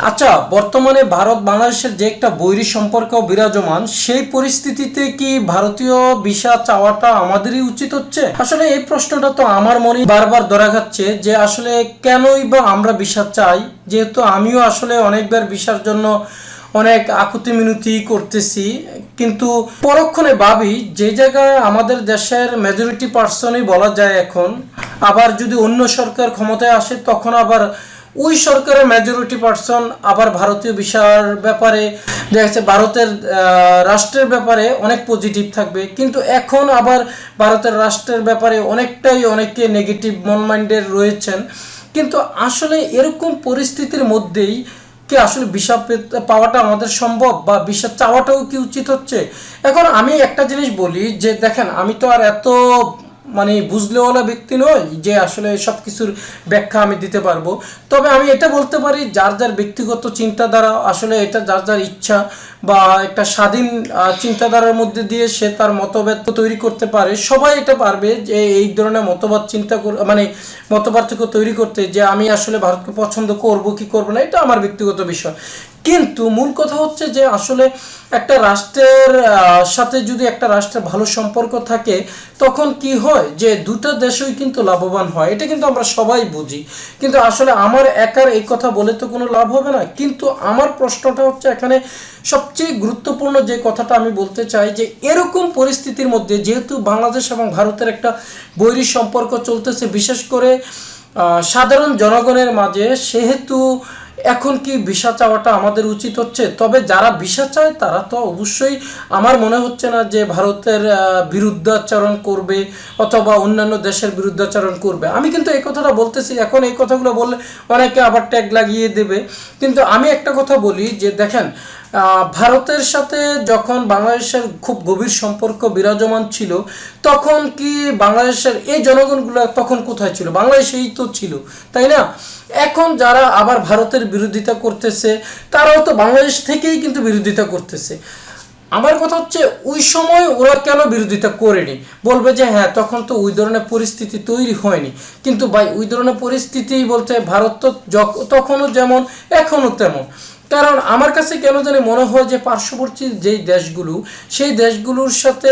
আচ্ছা, বর্তমানে ভারত বাংলাদেশের যে একটা বৈরী সম্পর্ক বিরাজমান, সেই পরিস্থিতিতে কি ভারতীয় ভিসা চাওয়াটা আমাদেরই উচিত হচ্ছে? আসলে এই প্রশ্নটা তো আমার মনে বারবার ধরা খাচ্ছে যে আসলে কেনই বা আমরা ভিসা চাই, যেহেতু আমিও আসলে অনেকবার ভিসার জন্য অনেক আকুতি মিনতি করতেছি, কিন্তু পরক্ষণে ভাবি যে জায়গায় আমাদের দেশের মেজরিটি পার্সনই বলা যায় এখন, আবার যদি অন্য সরকার ক্ষমতায় আসে তখন আবার ওই সরকারের মেজরিটি পার্সন আবার ভারতীয় ভিসার ব্যাপারে দেখা যাচ্ছে ভারতের রাষ্ট্রের ব্যাপারে অনেক পজিটিভ থাকবে, কিন্তু এখন আবার ভারতের রাষ্ট্রের ব্যাপারে অনেকে নেগেটিভ মন মাইন্ডের রয়েছেন। কিন্তু আসলে এরকম পরিস্থিতির মধ্যেই কি আসলে ভিসা পাওয়াটা আমাদের সম্ভব, বা ভিসা চাওয়াটাও কি উচিত হচ্ছে? এখন আমি একটা জিনিস বলি যে দেখেন, আমি তো আর এত বুঝলেওয়ালা ব্যক্তি নয় যে আসলে সব কিছুর ব্যাখ্যা আমি দিতে পারবো। তবে আমি এটা বলতে পারি, যার যার ব্যক্তিগত চিন্তাধারা, আসলে এটা যার যার ইচ্ছা বা একটা স্বাধীন চিন্তাধারার মধ্যে দিয়ে সে তার মতভেদ তৈরি করতে পারে। সবাই এটা পারবে যে এই ধরনের মতবাদ মতপার্থক্য তৈরি করতে, যে আমি আসলে ভারতকে পছন্দ করব কি করব না, এটা আমার ব্যক্তিগত বিষয়। কিন্তু মূল কথা হচ্ছে যে আসলে একটা রাষ্ট্রের সাথে যদি একটা রাষ্ট্রের ভালো সম্পর্ক থাকে, তখন কি হয় যে দুটো দেশই কিন্তু লাভবান হয়, এটা কিন্তু আমরা সবাই বুঝি। কিন্তু আসলে আমার একার এই কথা বলে তো কোনো লাভ হবে না। কিন্তু আমার প্রশ্নটা হচ্ছে এখানে সবচেয়ে গুরুত্বপূর্ণ যে কথাটা আমি বলতে চাই, যে এরকম পরিস্থিতির মধ্যে যেহেতু বাংলাদেশ এবং ভারতের একটা বৈরী সম্পর্ক চলতেছে, বিশেষ করে সাধারণ জনগণের মাঝে, সেহেতু এখন কি ভিসা চাওয়াটা আমাদের উচিত হচ্ছে? তবে যারা ভিসা চায় তারা তো অবশ্যই, আমার মনে হচ্ছে না যে ভারতের বিরুদ্ধাচরণ করবে অথবা অন্যান্য দেশের বিরুদ্ধাচরণ করবে। আমি কিন্তু এই কথাটা বলতেছি, এখন এই কথাগুলো বললে অনেকে আবার ট্যাগ লাগিয়ে দেবে। কিন্তু আমি একটা কথা বলি যে দেখেন, ভারতের সাথে যখন বাংলাদেশের খুব গভীর সম্পর্ক বিরাজমান ছিল, তখন কি বাংলাদেশের এই জনগণগুলো তখন কোথায় ছিল? বাংলাদেশেই তো ছিল, তাই না? এখন যারা আবার ভারতের বিরোধিতা করতেছে, তারাও তো বাংলাদেশ থেকেই কিন্তু বিরোধিতা করতেছে। আমার কথা হচ্ছে ওই সময় ওরা কেন বিরোধিতা করেনি? বলবে যে হ্যাঁ, তখন তো ওই ধরনের পরিস্থিতি তৈরি হয়নি। কিন্তু ভাই, ওই ধরনের পরিস্থিতি বলতে ভারত তো তখনও যেমন এখনও তেমন। কারণ আমার কাছে কেন জানি মনে হয় যে পার্শ্ববর্তী যেই দেশগুলো, সেই দেশগুলোর সাথে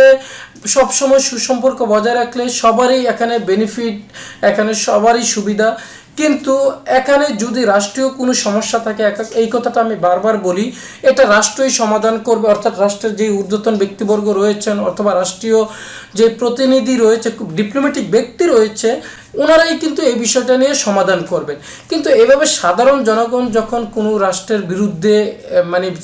সবসময় সুসম্পর্ক বজায় রাখলে সবারই এখানে বেনিফিট, এখানে সবারই সুবিধা। কিন্তু এখানে যদি রাষ্ট্রীয় কোনো সমস্যা থাকে, এই কথাটা আমি বারবার বলি, এটা রাষ্ট্রই সমাধান করবে, অর্থাৎ রাষ্ট্রের যে ঊর্ধ্বতন ব্যক্তিবর্গ রয়েছেন অথবা রাষ্ট্রীয় যে প্রতিনিধি রয়েছে, ডিপ্লোম্যাটিক ব্যক্তি রয়েছে, ওনারাই কিন্তু এই বিষয়টা নিয়ে সমাধান করবেন। কিন্তু এভাবে সাধারণ জনগণ যখন কোনো রাষ্ট্রের বিরুদ্ধে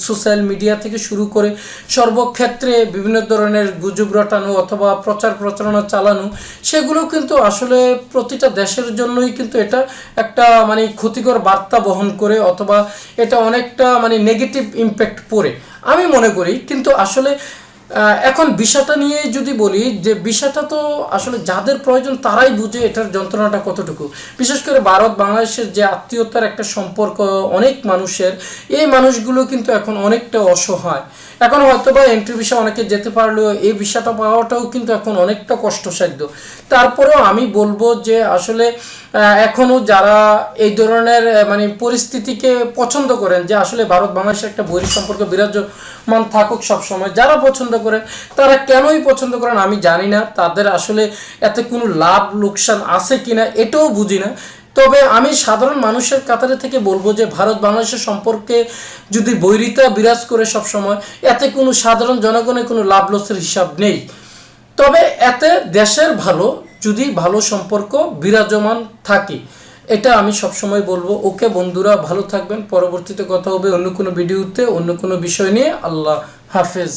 সোশ্যাল মিডিয়া থেকে শুরু করে সর্বক্ষেত্রে বিভিন্ন ধরনের গুজব রটানো অথবা প্রচার প্রচারণা চালানো, সেগুলো কিন্তু আসলে প্রতিটা দেশের জন্যই কিন্তু এটা একটা ক্ষতিকর বার্তা বহন করে, অথবা এটা অনেকটা নেগেটিভ ইম্প্যাক্ট পড়ে আমি মনে করি। কিন্তু আসলে এখন বিষয়টা নিয়ে যদি বলি, যে বিষয়টা তো আসলে যাদের প্রয়োজন তারাই বুঝে এটার যন্ত্রণাটা কতটুকু। বিশেষ করে ভারত বাংলাদেশের যে আত্মীয়তার একটা সম্পর্ক অনেক মানুষের, এই মানুষগুলো কিন্তু এখন অনেকটা অসহায়। এখন হয়তো বা এন্ট্রি ভিসা অনেকে যেতে পারলেও এই ভিসাটা পাওয়াটাও কিন্তু এখন অনেকটা কষ্টসাধ্য। তারপরেও আমি বলবো যে আসলে এখনও যারা এই ধরনের পরিস্থিতিকে পছন্দ করেন, যে আসলে ভারত বাংলাদেশের একটা বৈরী সম্পর্ক বিরাজমান থাকুক সবসময়, যারা পছন্দ করেন, তারা কেনই পছন্দ করেন আমি জানি না। তাদের আসলে এতে কোনো লাভ লোকসান আছে কিনা এটাও বুঝি না। তবে আমি সাধারণ মানুষের কাতারে থেকে বলবো যে ভারত বাংলাদেশের সম্পর্কে যদি বৈরিতা বিরাজ করে সবসময়, এতে কোনো সাধারণ জনগণের কোনো লাভ লসের হিসাব নেই। তবে এতে দেশের ভালো, যদি ভালো সম্পর্ক বিরাজমান থাকে, এটা আমি সবসময় বলবো। ওকে বন্ধুরা, ভালো থাকবেন। পরবর্তীতে কথা হবে অন্য কোনো ভিডিওতে অন্য কোনো বিষয় নিয়ে। আল্লাহ হাফেজ।